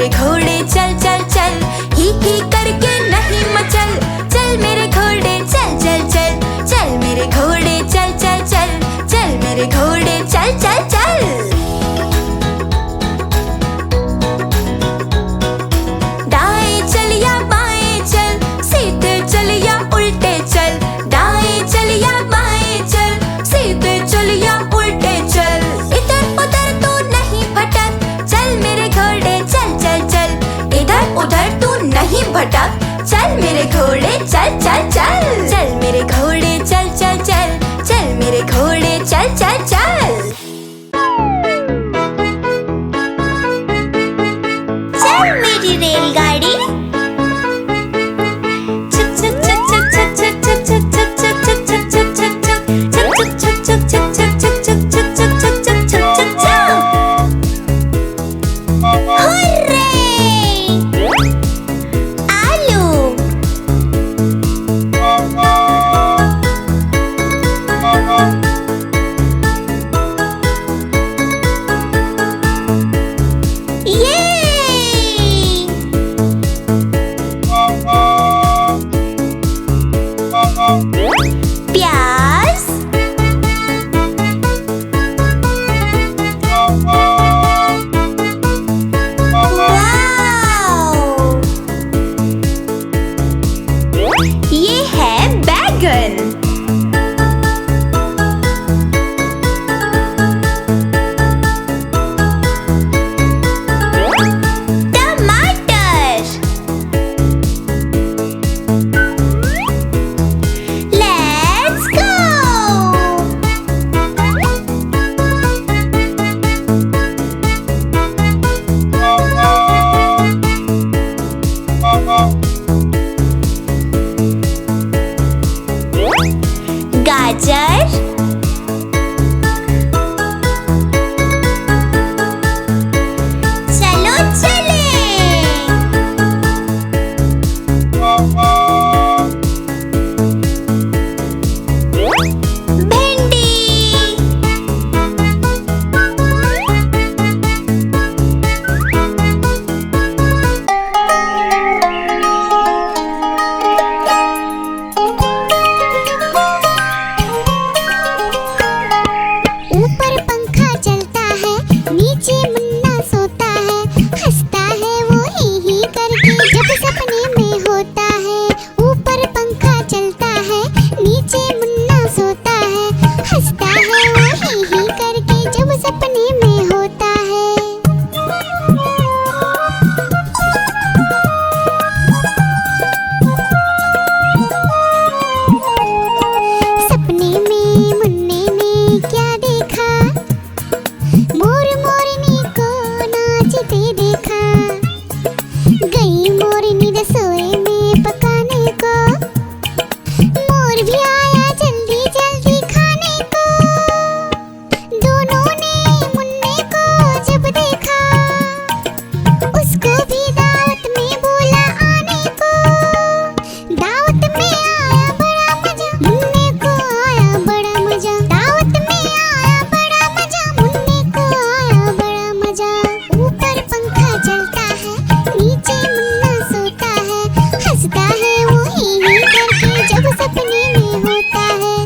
मेरे घोड़े चल चल चल, ही करके नहीं मचल। चल मेरे घोड़े चल चल चल, चल मेरे घोड़े चल चल चल, चल मेरे घोड़े चल चल चल। दाएं चल या बाएं चल, सीधे चल या उल्टे चल। दाएं चल या बाएं चल, सीधे चल या उल्टे चल। इधर उधर तू नहीं भटक, चल मेरे घोड़े चल चल चल। इधर उधर तू नहीं भटक, चल मेरे घोड़े चल चल चल। चल मेरे घोड़े चल चल चल, चल मेरे घोड़े चल चल चल। चल मेरी रेलगाड़ी प्याज, ये है बैगन। टमाटर, लेट्स गो। गाजर, चलो चले। भिंडी, ऊपर पंखा चलता है, नीचे मुन्ना सोता है। हंसता है वो ही करके जब सपने में होता है। ऊपर पंखा चलता है, नीचे मुन्ना सोता है। हंसता है वो ही करके जब सपने में होता है। सपने में मुन्ने ने क्या देखा, मोर मोरनी को नाचते देखा। गई मोरनी रसोई में पकाने को, मोर भी आया जल्दी जल्दी खाने को। दोनों ने मुन्ने को जब देखा, उसको भी दावत में बोला आने को। दावत में आया बड़ा मजा, मुन्ने को आया बड़ा मजा। दावत में आया बड़ा मजा, मुन्ने को आया बड़ा मजा। ऊपर पंखा चलता है, नीचे मुन्ना सोता है। हंसता है वो ही करके जब सपने में होता है।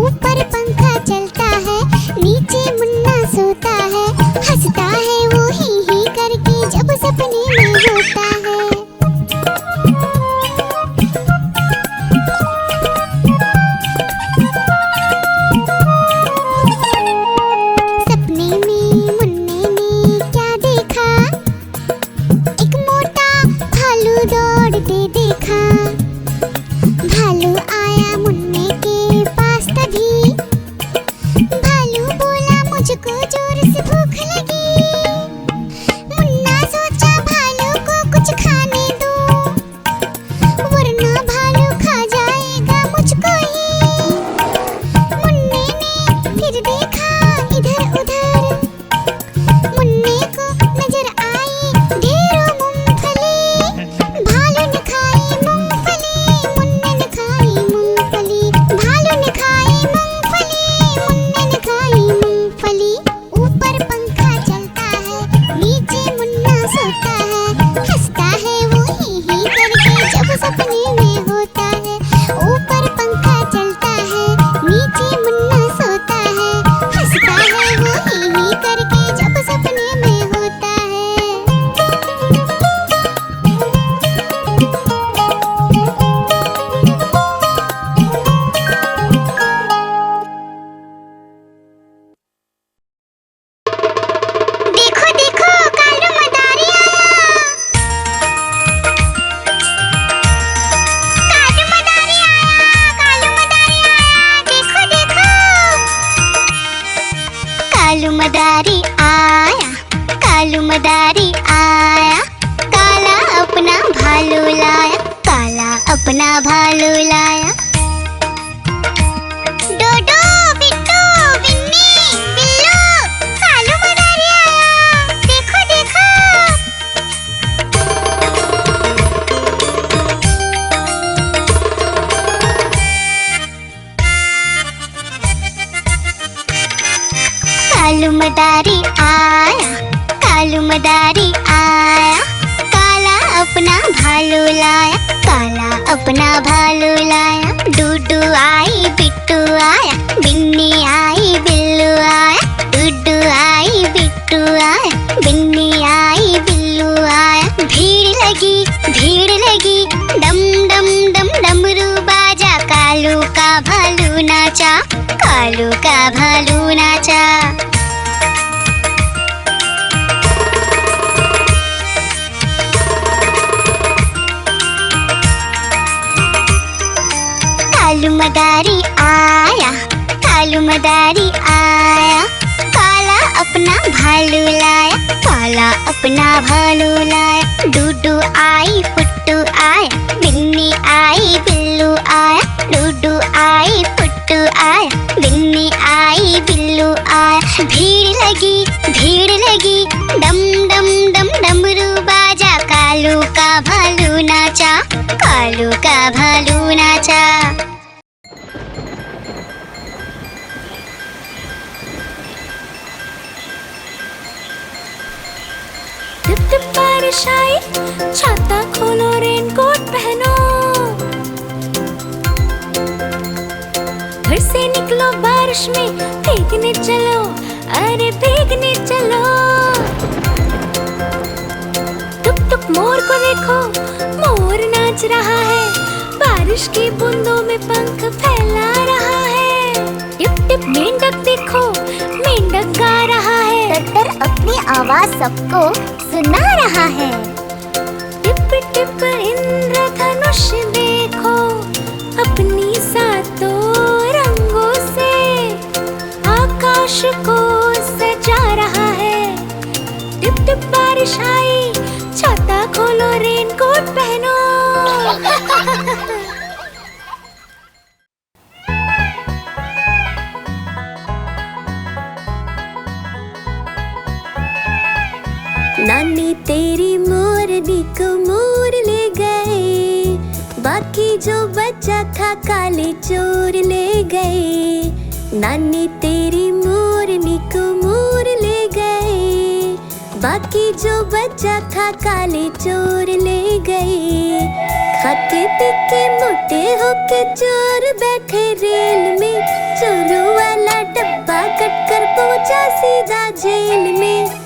ऊपर पंखा चलता है, नीचे मुन्ना सोता है। हंसता है वो ही करके जब सपने में होता है। सपने में मुन्ने ने क्या देखा, एक मोटा भालू दौड़ते देखा। भालू आया मुन्ने के पास तभी, भालू बोला मुझको जोर से भूख लगी। मुन्ना सोचा भालू को कुछ खाने दो, वरना भालू खा जाएगा मुझको ही। मुन्ने ने फिर देखा इधर उधर, मुन्ने को नजर आई ढेरों मूंगफली। भालू ने खाई मूंगफली, मुन्ने ने खाई मूंगफली। भालू ने खाई मूंगफली, मुन्ने ने खाई मूंगफली। ऊपर पंखा चलता है, नीचे मुन्ना सोता है। मदारी आया, कालू मदारी आया, काला अपना भालू लाया, काला अपना भालू लाया। डोडो, बिट्टू, बिन्नी, बिल्लू, कालू मदारी आया, देखो देखो। कालू मदारी आया, कालू मदारी आया, काला अपना भालू लाया, काला अपना भालू लाया। डूडू आई, बिट्टू आया, बिन्नी आई, बिल्लू आया, डूडू आई, बिट्टू आया, बिन्नी आई, बिल्लू आया। भीड़ लगी, डम डम डम डमरू बाजा, कालू का भालू नाचा, कालू का भालू नाचा। कालू मदारी आया, कालू मदारी आया, काला अपना भालू लाया, काला अपना भालू लाया। डूडू आई, पुट्टू आया, बिन्नी आई, बिल्लू आया, डूडू आई, पुट्टू आया, बिन्नी आई, बिल्लू आया। भीड़ लगी, डम डम डम डमरू बाजा, कालू का भालू नाचा, कालू का भालू नाचा। टिप टिप बारिश आई, छाता खोलो, रेनकोट पहनो, घर से निकलो बारिश में, भीगने चलो, अरे भीगने चलो। टुक टुक मोर को देखो, मोर नाच रहा है, बारिश की बूंदों में पंख फैला रहा है। टिप टिप मेंढक देखो, मेंढक गा रहा है, टट्टर अपनी आवाज सबको सुना रहा है। टिप टिप इंद्रधनुष देखो, अपनी सातों रंगों से आकाश को सजा रहा है। टिप टिप बारिश आई, छाता खोलो, रेनकोट पहनो। नानी तेरी मोरनी को मोर ले गए, बाकी जो बचा था काले चोर ले गए। नानी तेरी मोरनी को मोर ले गए, बाकी जो बचा था काले चोर ले गए। खाते पीके मोटे होके चोर बैठे रेल में, चोरों वाला डब्बा कट कर पहुंचा सीधा जेल में।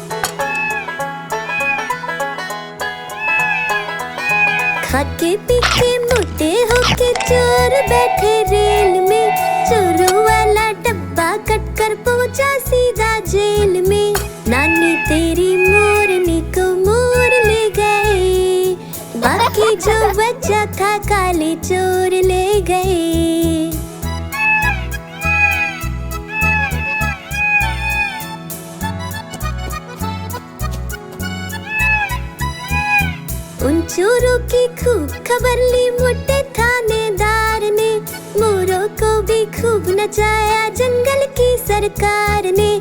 खाके पीके मोटे होके चोर बैठे रेल में, चोरों वाला डब्बा कट कर पहुंचा सीधा जेल में। नानी तेरी मोरनी को मोर ले गए, बाकी जो बचा था काले चोर ले गए। उन चोरों की खूब खबर ली मोटे थानेदार ने, मोरों को भी खूब नचाया जंगल की सरकार ने।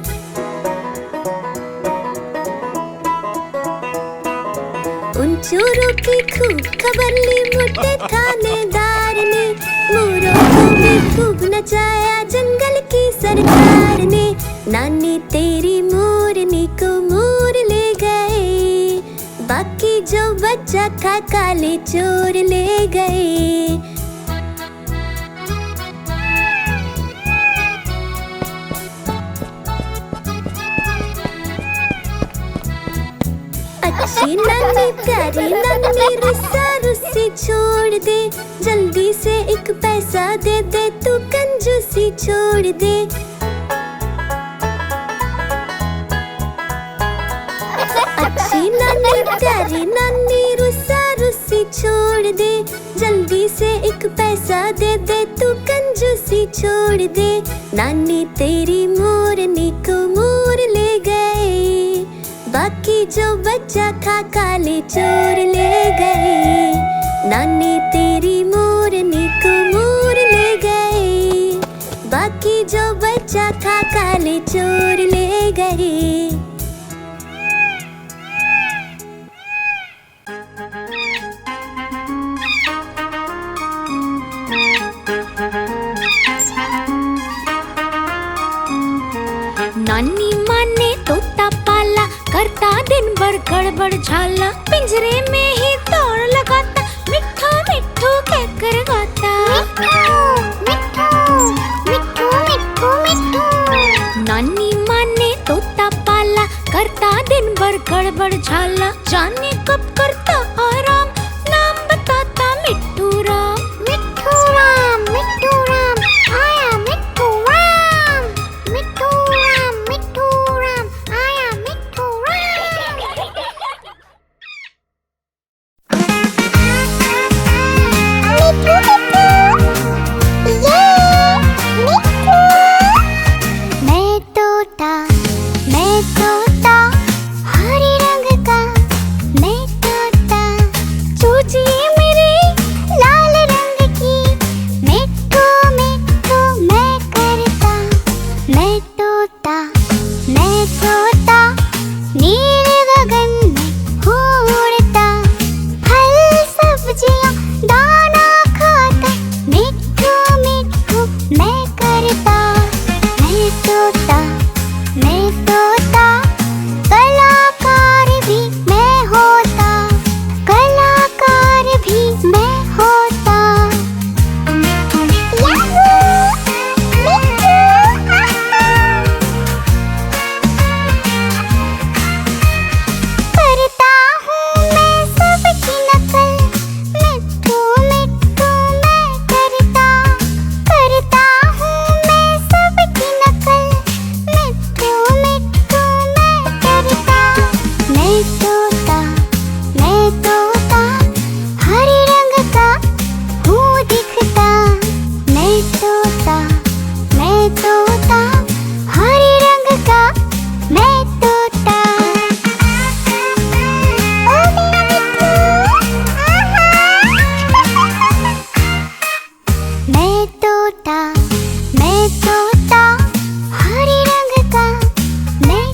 उन चोरों की खूब खबर ली मोटे थानेदार ने, मोरों को भी खूब नचाया जंगल की सरकार ने। नानी तेरी मोरनी को मोर ले गए, बाकी जो बचा था काले चोर ले गए। अच्छी नानी प्यारी नानी रुस्सा रुस्सी छोड़ दे, जल्दी से एक पैसा दे दे, तू कंजूसी छोड़ दे। अच्छी नानी प्यारी नानी रुस्सा रुस्सी छोड़ दे, जल्दी से एक पैसा दे दे, तू कंजूसी छोड़ दे। नानी तेरी मोरनी को मोर ले बाकी जो बचा था काले चोर ले गए। नानी तेरी मोरनी को मोर ले गए। बाकी जो बचा था काले चोर ले गए। नानी माँ ने तोता पाला, करता दिन भर गड़बड़ झाला। पिंजरे में ही दौड़ लगाता, मिट्ठू मिट्ठू कहकर गाता। मिट्ठू मिट्ठू मिट्ठू मिट्ठू। नानी माँ ने तोता पाला, करता दिन भर गड़बड़ झाला। जाने कब करता आराम, नाम बताता मिट्ठू राम। मिट्ठू राम आया मिट्ठू राम। मिट्ठू राम आया मिट्ठू राम। मिट्ठू ये मिट्ठू। मैं तोता हरे रंग का। मैं तोता चूचिए मेरे लाल रंग की। मिट्ठू मिट्ठू मैं करता। मैं तोता नीले गगन में उड़ता। फल सब्जियां दाना खाता। मिट्ठू मिट्ठू मैं करता। मैं तोता कलाकार भी मैं होता। कलाकार भी मैं होता। याहू मिट्ठू। करता हूँ मैं सबकी नकल। मिट्ठू मिट्ठू मैं करता हूँ मैं सबकी नकल। मिट्ठू मिट्ठू मैं करता। मैं तोता हरे रंग का हूँ दिखता। मैं तोता हरे रंग का। मैं तोता। ओ मेरा मिट्ठू आहा। मैं तोता हरे रंग का। मैं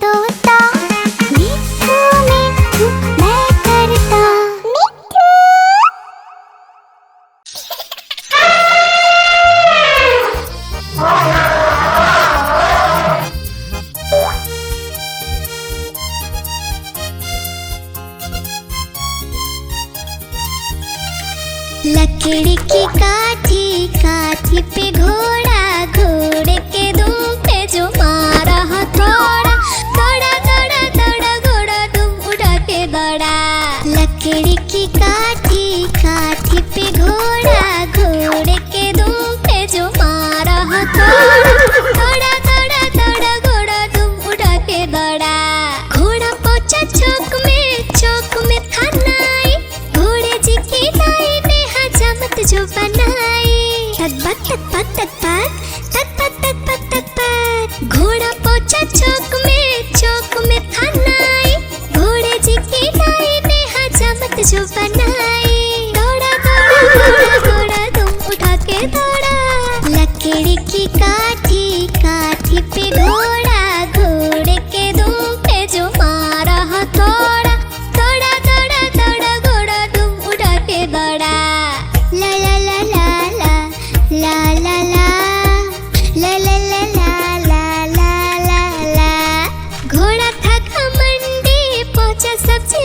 तोता मिट्ठू मिट्ठू मैं करता। मिट्ठू। लकड़ी की काठी पे घोड़ा। घोड़े के दुम पे जो मारा हथौड़ा। दौड़ा घोड़ा दुम उठा के दौड़ा। लकड़ी की काठी पे घोड़ा। घोड़े के दुम पे जो मारा हथौड़ा। दौड़ा घोड़ा दुम उठा के दौड़ा। घोड़ा पहुंचा चौक में था नाई। घोड़े जी की नाई ने हजामत जो बनाई। तक पक। घोड़ा पहुंचा चौक में था नाई। घोड़े जी की नाई ने हजामत जो बनाई। दौड़ा तुम उठा के दौड़ा। लकड़ी की काठी पे घोड़ा। घोड़े के दुम पे जो मारा हथौड़ा। दौड़ा घोड़ा तुम उठा के दौड़ा। ला ला ला ला ला ला ला ला ला ला ला ला ला ला ला। घोड़ा था घमंडी, पहुंचा सब्जी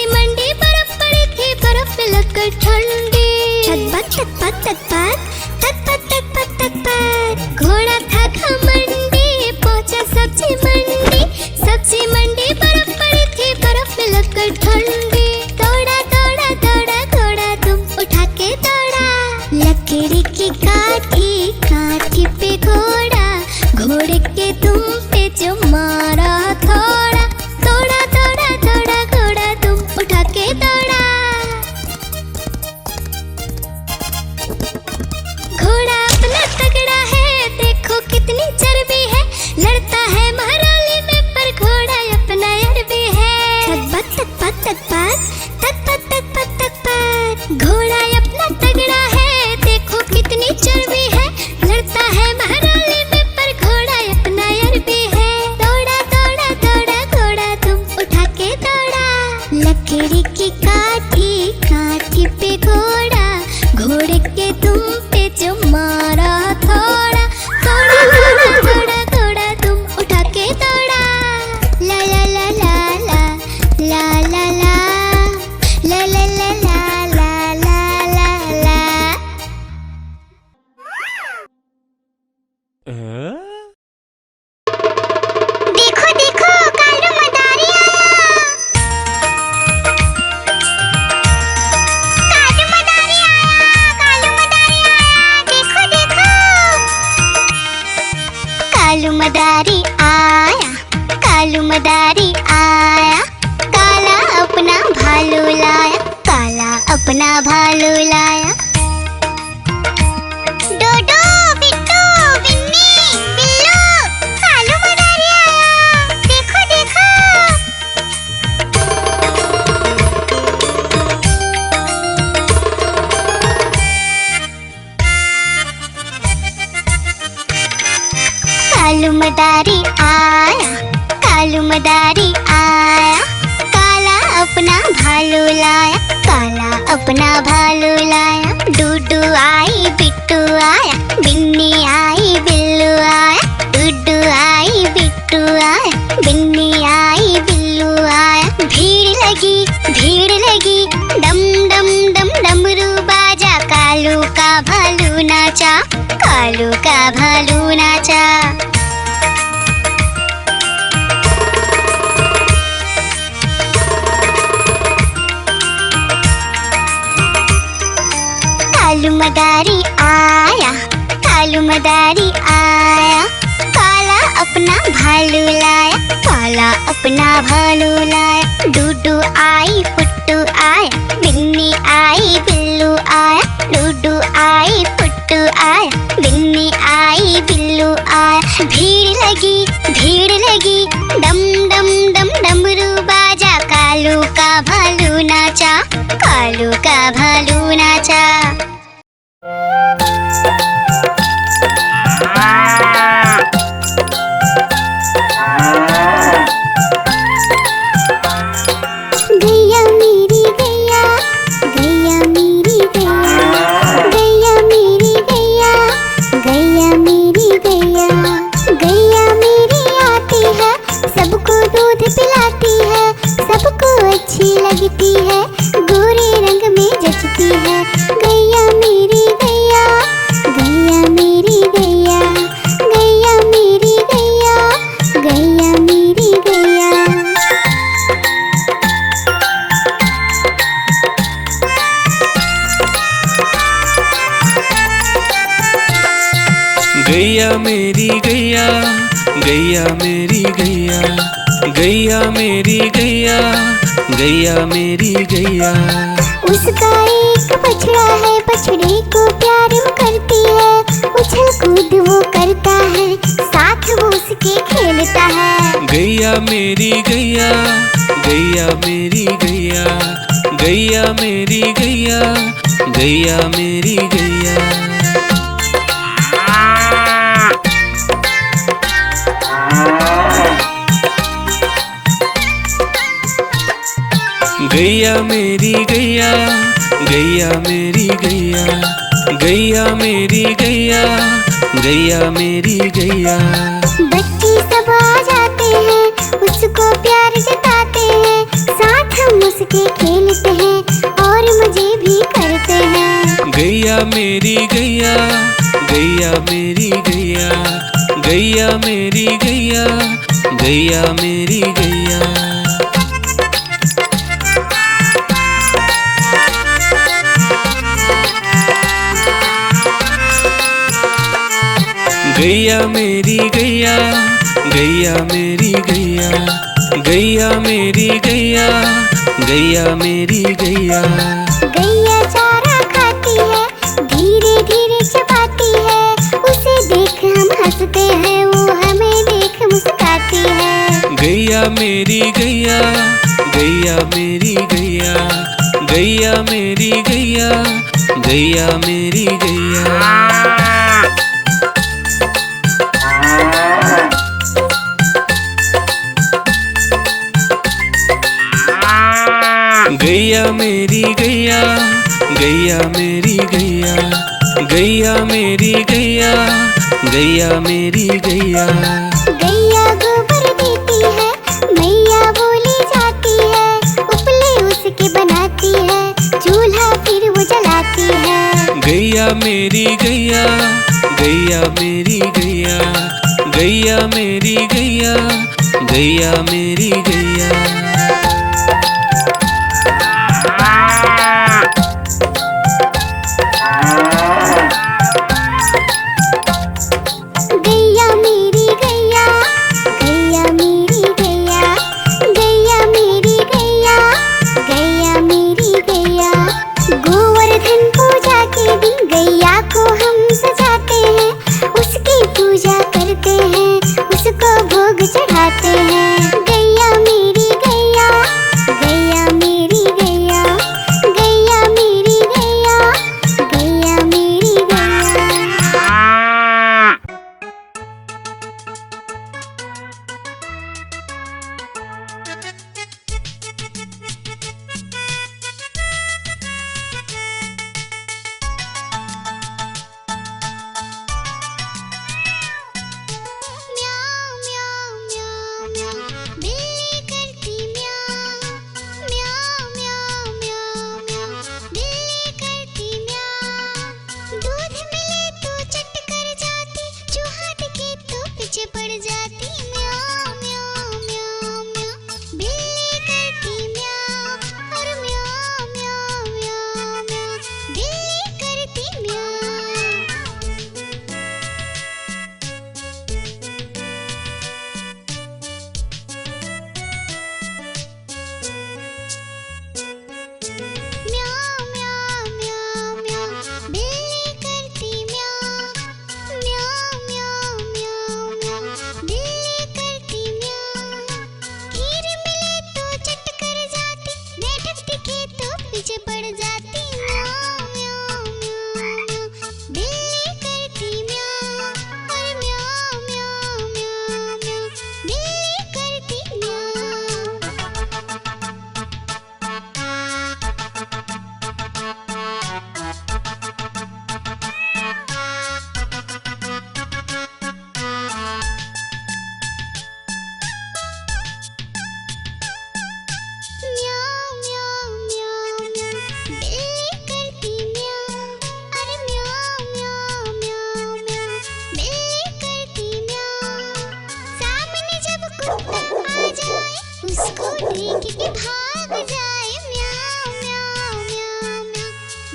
मंडी। बर्फ पड़ी थी, बर्फ में लगकर ठंडी। तक। घोड़ा था घमंडी, पहुंचा सब्जी मंडी। बर्फ पड़ी थी, बर्फ में लगकर ठंडी। दौड़ा घोड़ा तुम उठा के दौड़ा। लकड़ी की काठी पे घोड़ा। घोड़े के दुम पे जो मारा हथौड़ा। दौड़ा घोड़ा तुम उठा के दौड़ा। घोड़ा अपना तगड़ा है, देखो कितनी चर्बी है। लड़ता है महाराली में पर घोड़ा अपना अरबी है। दौड़ा दौड़ा दौड़ा घोड़ा तुम उठा के दौड़ा। लकड़ी की काठी काठी पे घोड़ा, घोड़े के तुम पे जो मारा थोड़ा। दौड़ा दौड़ा दौड़ा घोड़ा तुम उठा के दौड़ा। ला ला ला ला ला ला ला ला ला ला ला ला ला ला ला। देखो देखो कालू मदारी आया। कालू मदारी आया, कालू मदारी आया, देखो देखो। कालू मदारी आया, कालू मदारी आया। काला अपना भालू लाया, काला अपना भालू लाया। डोडो बिट्टू बिन्नी बिल्लू, कालू मदारी आया, देखो देखो। कालू मदारी आया, कालू मदारी आया। काला अपना भालू लाया, काला अपना भालू लाया। डूडू आई बिट्टू आया, बिन्नी आई बिल्लू आया। डूडू आई बिट्टू आया, बिन्नी आई बिल्लू आया। भीड़ लगी डम डम डम डमरू बाजा। कालू का भालू नाचा, कालू का भालू नाचा। कालू मदारी आया, कालू मदारी आया। काला अपना भालू लाया, काला अपना भालू लाया। डूडू आई पुट्टू आया, बिन्नी आई बिल्लू आया। डूडू आई पुट्टू आया, बिन्नी आई बिल्लू आया। भीड़ लगी डम डम डम डमरू बाजा। कालू का भालू नाचा, कालू का भालू नाचा। गैया मेरी गैया, गैया मेरी गैया, गैया मेरी गैया, गैया मेरी गैया। गैया मेरी आती है, सबको दूध पिलाती है, सबको अच्छी लगती है, गोरे रंग में जचती है। गैया मेरी गैया, गैया मेरी गैया, गैया मेरी गैया, गैया मेरी गैया। गैया मेरी गैया, गैया मेरी गैया, गैया मेरी गैया, गैया मेरी गैया। उसका एक बछड़ा है, बछड़े को प्यार वो करती है। उछल कूद वो करता है, साथ वो उसके खेलता है। गैया मेरी गैया, गैया मेरी गैया, गैया मेरी गैया, गैया मेरी गैया। गैया मेरी गैया, गैया मेरी गैया, गैया मेरी गैया, गैया मेरी गैया। बच्चे सब आ जाते हैं, उसको प्यार जताते हैं, साथ हम उसके खेलते हैं और मजे भी करते हैं। गैया मेरी गैया, गैया मेरी गैया, गैया मेरी गैया, गैया मेरी गैया। गैया मेरी गैया, गैया मेरी गैया, गैया मेरी गैया, गैया मेरी गैया। गैया चारा खाती है, धीरे धीरे चबाती है, उसे देख हम हंसते हैं, वो हमें देख मुस्काती है। गैया मेरी गैया, गैया मेरी गैया, गैया मेरी गैया, गैया मेरी गैया। गैया मेरी गैया, गैया मेरी गैया, गैया मेरी गैया, गैया मेरी गैया। गैया गोबर देती है, मैया बोली जाती है, उपले उसके बनाती है, चूल्हा फिर वो जलाती है। गैया मेरी गैया, गैया मेरी गैया, गैया मेरी गैया, गैया मेरी गैया। गैया मेरी गैया, गैया मेरी गैया, गैया मेरी गैया, गैया मेरी गैया। गोवर्धन पूजा के दिन गैया को हम सजाते हैं, उसकी पूजा करते हैं, उसको भोग चढ़ाते हैं। गैया मेरी गैया, गैया मेरी गैया, गैया मेरी गैया, गैया मेरी गैया। म्याऊं म्याऊं म्याऊं म्याऊं, बिल्ली करती म्याऊं। म्याऊं म्याऊं म्याऊं म्याऊं, बिल्ली करती म्याऊं। दूध मिले तो चट कर जाती, चूहा दिखे तो पीछे पड़ जाती। म्याऊं म्याऊं म्याऊं म्याऊं, बिल्ली करती म्याऊं। और म्याऊं म्याऊं म्याऊं म्याऊं, बिल्ली करती म्याऊं। म्याऊं म्याऊं म्याऊं म्याऊं, बिल्ली करती म्याऊं। म्याऊं म्याऊं म्याऊं म्याऊं, बिल्ली करती म्याऊं। खीर मिले तो चट कर जाती, मेढक दिखे तो पीछे पड़ जाती। म्याऊं म्याऊं म्याऊं म्याऊं, बिल्ली करती म्याऊं। और म्याऊं म्याऊं म्याऊं म्याऊं, बिल्ली करती म्याऊं। म्याऊं म्याऊं म्याऊं म्याऊं, बिल्ली करती म्याऊं। अरे म्याऊं म्याऊं म्याऊं म्याऊं, बिल्ली करती म्याऊं। सामने जब कुत्ता आ जाए, उसको देख के भाग जाए। म्याऊं म्याऊं म्याऊं म्याऊं,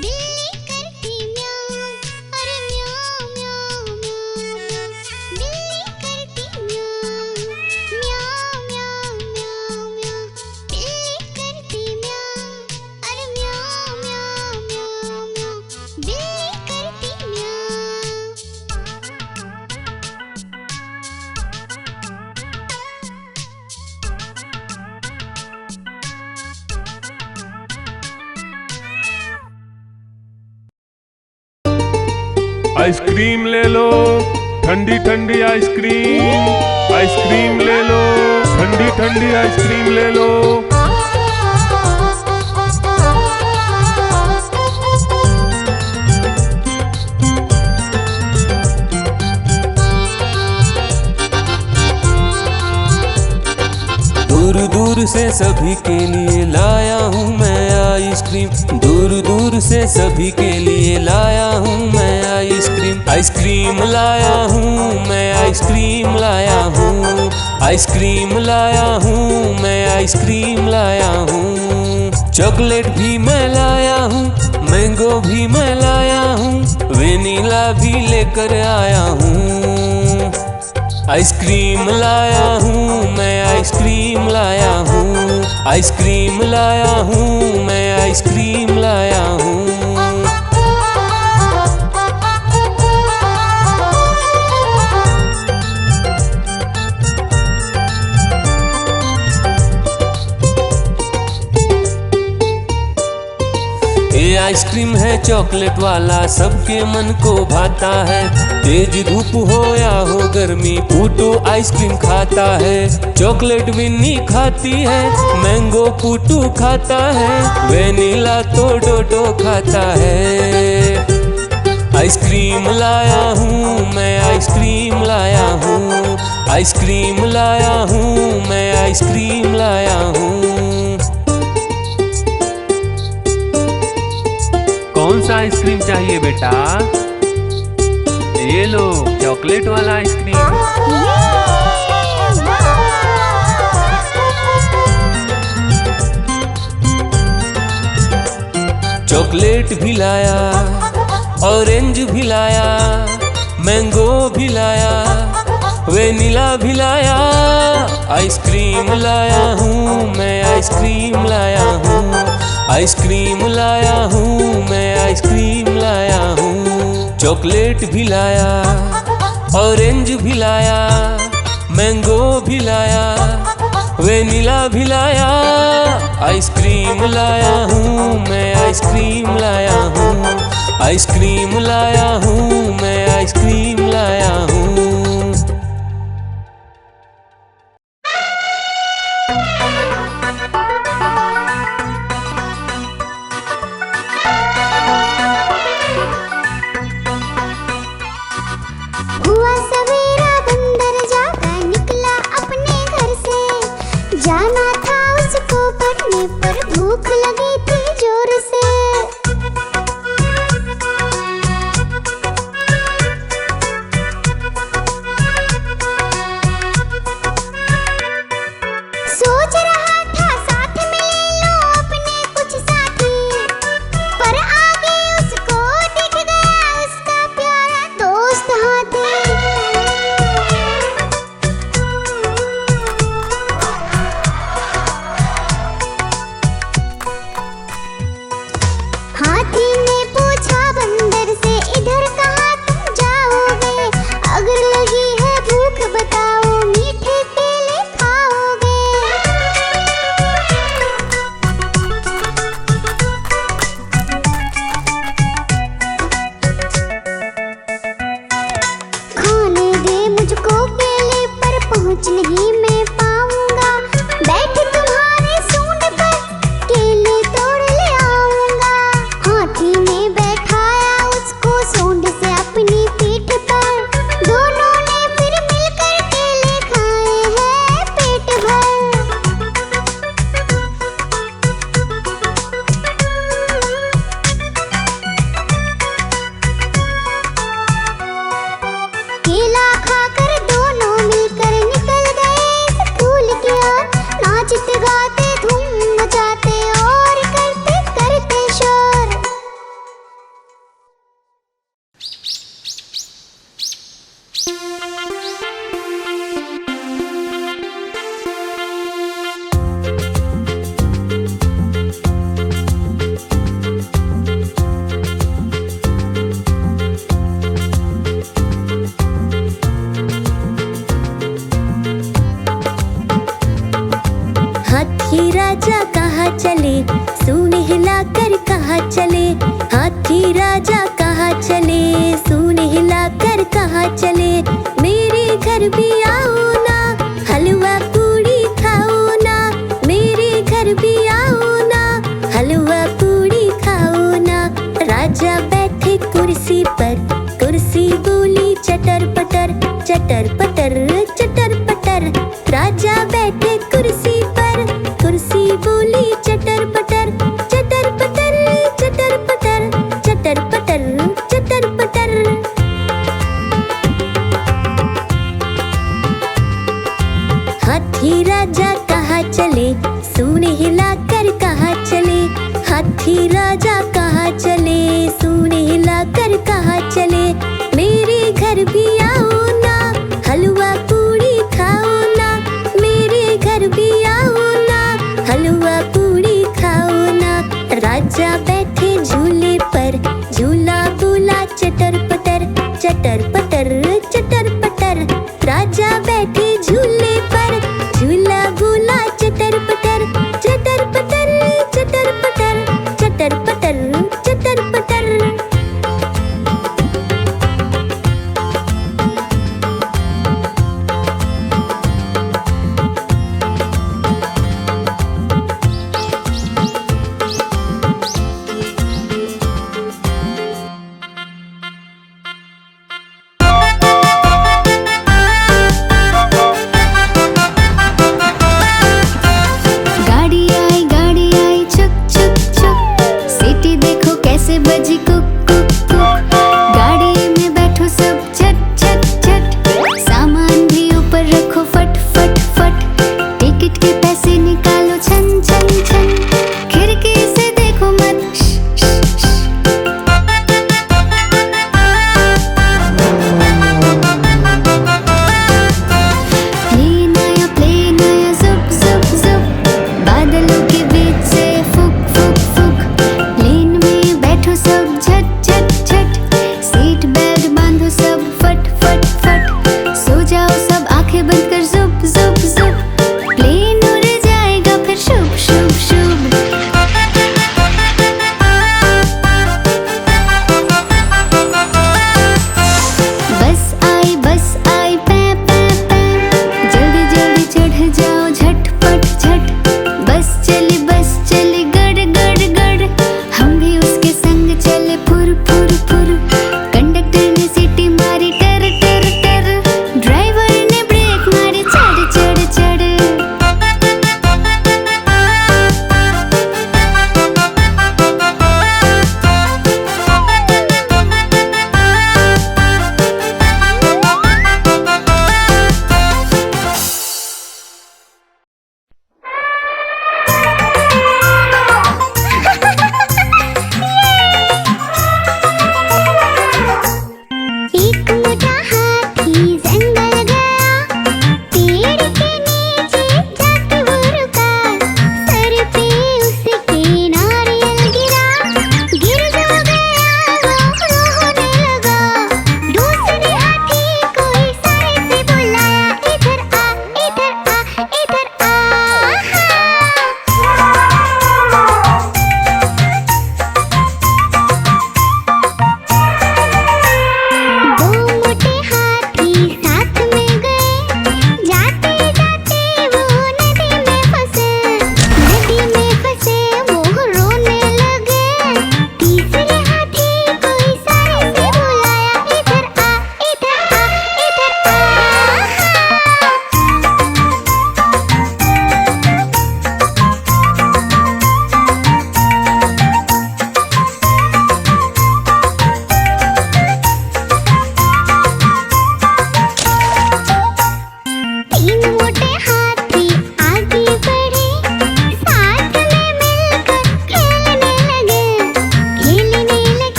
बिल्ली करती म्याऊं। अरे म्याऊं म्याऊं म्याऊं म्याऊं, बिल्ली करती म्याऊं। म्याऊं म्याऊं म्याऊं म्याऊं, बिल्ली करती म्याऊं। अरे म्याऊं म्याऊं म्याऊं म्याऊं, बिल्ली करती म्याऊं। आइसक्रीम ले लो, ठंडी ठंडी आइसक्रीम। आइसक्रीम ले लो, ठंडी ठंडी आइसक्रीम ले लो। दूर दूर से सभी के लिए लाया हूँ मैं आइसक्रीम, दूर दूर से सभी के लिए लाया हूँ मैं आइसक्रीम। आइसक्रीम लाया हूँ मैं, आइसक्रीम लाया हूँ, आइसक्रीम लाया हूँ मैं, आइसक्रीम लाया हूँ। चॉकलेट भी मैं लाया हूँ, मैंगो भी मैं लाया हूँ, वेनिला भी लेकर आया हूँ। आइसक्रीम लाया हूँ मैं, आइसक्रीम लाया हूँ, आइसक्रीम लाया हूँ मैं, आइसक्रीम लाया हूँ। ये आइसक्रीम है चॉकलेट वाला, सबके मन को भाता है। तेज धूप हो या हो गर्मी, पूटू आइसक्रीम खाता है। चॉकलेट विन्नी खाती है, मैंगो पूटू खाता है, वेनिला तो डोडो खाता है। आइसक्रीम लाया हूँ मैं, आइसक्रीम लाया हूँ, आइसक्रीम लाया हूँ मैं, आइसक्रीम लाया हूँ। कौन सा आइसक्रीम चाहिए बेटा? ये लो चॉकलेट वाला आइसक्रीम। चॉकलेट भी लाया, ऑरेंज भी लाया, मैंगो भी लाया, वेनिला भी लाया। आइसक्रीम लाया हूँ मैं, आइसक्रीम लाया हूँ, आइसक्रीम लाया हूँ मैं, आइसक्रीम लाया हूँ। चॉकलेट भी लाया, ऑरेंज भी लाया, मैंगो भी लाया, वेनिला भी लाया। आइसक्रीम लाया हूँ मैं, आइसक्रीम लाया हूँ, आइसक्रीम लाया हूँ मैं, आइसक्रीम लाया हूँ। हुआ सवेरा बंदर जागा निकला अपने घर से, जाना था उसको पढ़ने पर भूख लगी थी जोर से। सोच रहा था साथ में ले लो अपने कुछ साथी, पर आगे उसको दिख गया उसका प्यारा दोस्त हाथी। हाथी ने पूछा बंदर से, इधर कहाँ तुम जाओगे? अगर लगी है भूख बताओ, मीठे केले खाओगे? खाने दे मुझको केले, पर पहुँच नहीं मैं पाऊंगा। बैठ तुम्हारे सूंड पर, केले तोड़ ले आऊंगा। हाथी ने बैठाया उसको सूंड से अपनी पीठ पर, दोनों ने फिर मिलकर केले खाए हैं पेट भर। केला खाकर दोनों मिलकर निकल गए स्कूल की ओर, नाचते गाते धूम मचाते और करते करते शोर। हाथी राजा कहाँ चले, सूंड हिलाकर कहाँ चले। हाथी राजा कहाँ चले, सूंड हिलाकर कहाँ चले। मेरे घर भी आओ ना, हलवा पूड़ी खाओ ना। मेरे घर भी आओ ना, हलवा पूड़ी खाओ ना। राजा बैठे कुर्सी पर, कुर्सी बोली चटर पटर, चटर पटर, चटर पटर। राजा बैठे कुर्सी पर, कुर्सी बोली चटर पटर, चटर पटर, चटर पटर, चटर पटर, चटर पटर। हाथी राजा कहाँ चले, सूंड हिलाकर कहाँ चले। हाथी राजा कहाँ चले, सूंड हिलाकर कहाँ चले। मेरे घर भी आओ ना, हलवा पूड़ी खाओ ना। मेरे घर भी आओ ना, हलवा पूड़ी खाओ ना। राजा बैठे झूले पर, झूला बोला चटर पटर, चटर पटर, चटर पटर। राजा बैठे झूले पर, झूला बोला चटर पटर, चटर पटर, चटर पटर, चटर पटर, चटर पटर। गाड़ी आई छुक छुक छुक, सीटी देखो कैसे बजी कुक कुक कुक। गाड़ी में बैठो सब झट झट झट, सामान भी ऊपर रखो फट फट फट। टिकट के पैसे निकालो छन छन छन, खिड़की से देखो मत श श श। प्लेन आया जुप जुप जुप, बादलों के बीच से फुक फुक फुक। प्लेन में बैठो सब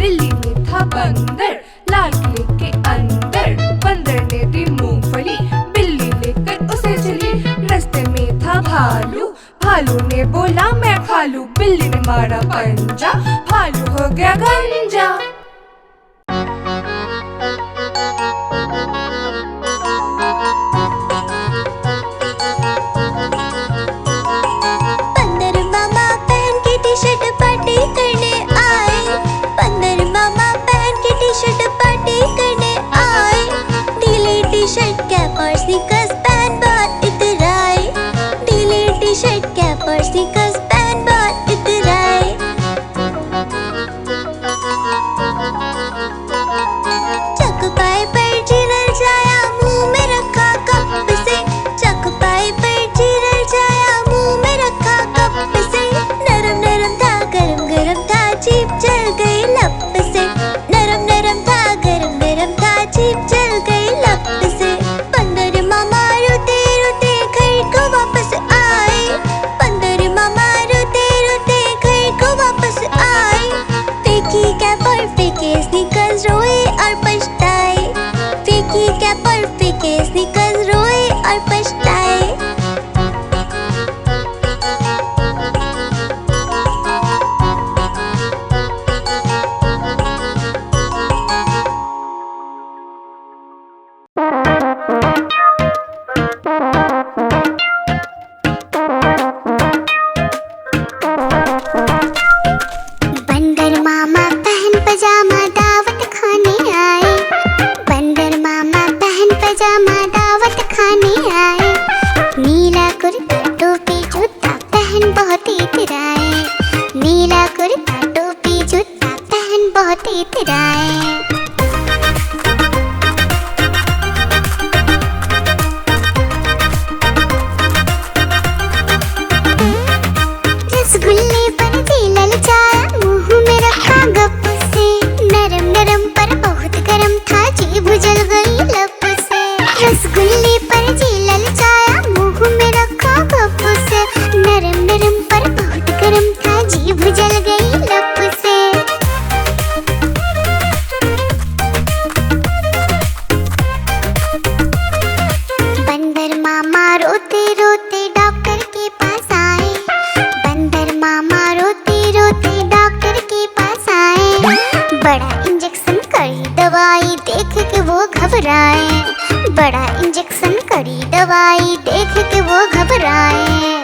दिल्ली में था बंदर, लाल किले के अंदर। बंदर ने दी मूंगफली, बिल्ली लेकर उसे चली। रास्ते में था भालू, भालू ने बोला मैं खा लूं। बिल्ली ने मारा पंजा, भालू हो गया गंजा। बंदर मामा पहन के टी-शर्ट पार्टी करने आए। बंदर मामा पहन के टी-शर्ट पार्टी करने आए। ढीली टी-शर्ट कैप और स्नीकर्स पहन बहुत इतराए। ढीली टी-शर्ट कैप और स्नीकर्स पहन बहुत इतराए। चकपाई पर चिरल जाया, मुंह में रखा कप से। चकपाई पर चिरल जाया, मुंह में रखा कप से। नरम नरम था, गरम गरम था, जीभ जल गई लप से। नरम नरम था, गरम गरम था, जीभ जल गई लप से। बंदर मामा रोते रोते घर को वापस आए। बंदर मामा रोते रोते घर को वापस आए। फेंकी कैप और फेंके स्नीकर्स, रोए और पछताए। फेंकी कैप और फेंके स्नीकर्स, रोए और पछताए। बंदर मामा पहन पजामा दावत खाने आए। बंदर मामा पहन पजामा दावत खाने आए। नीला कुर्ता टोपी जूता पहन बहुत इतराए। नीला कुर्ता टोपी जूता पहन बहुत इतराए। रसगुल्ले पर जी ललचाया, मुंह में रखा गप से। नरम नरम पर बहुत गरम था, जीभ जल गई लप से। रसगुल्ले पर जी ललचाया, मुंह में रखा गप से। नरम नरम पर बहुत गरम था, जीभ जल गई लप से। बंदर मामा रोते रोते डॉक्टर के पास आए। बंदर मामा रोते रोते डॉक्टर के पास आए। बड़ा इंजेक्शन कड़ी दवाई देख के वो घबराए। बड़ा इंजेक्शन कड़ी दवाई देख के वो घबराए।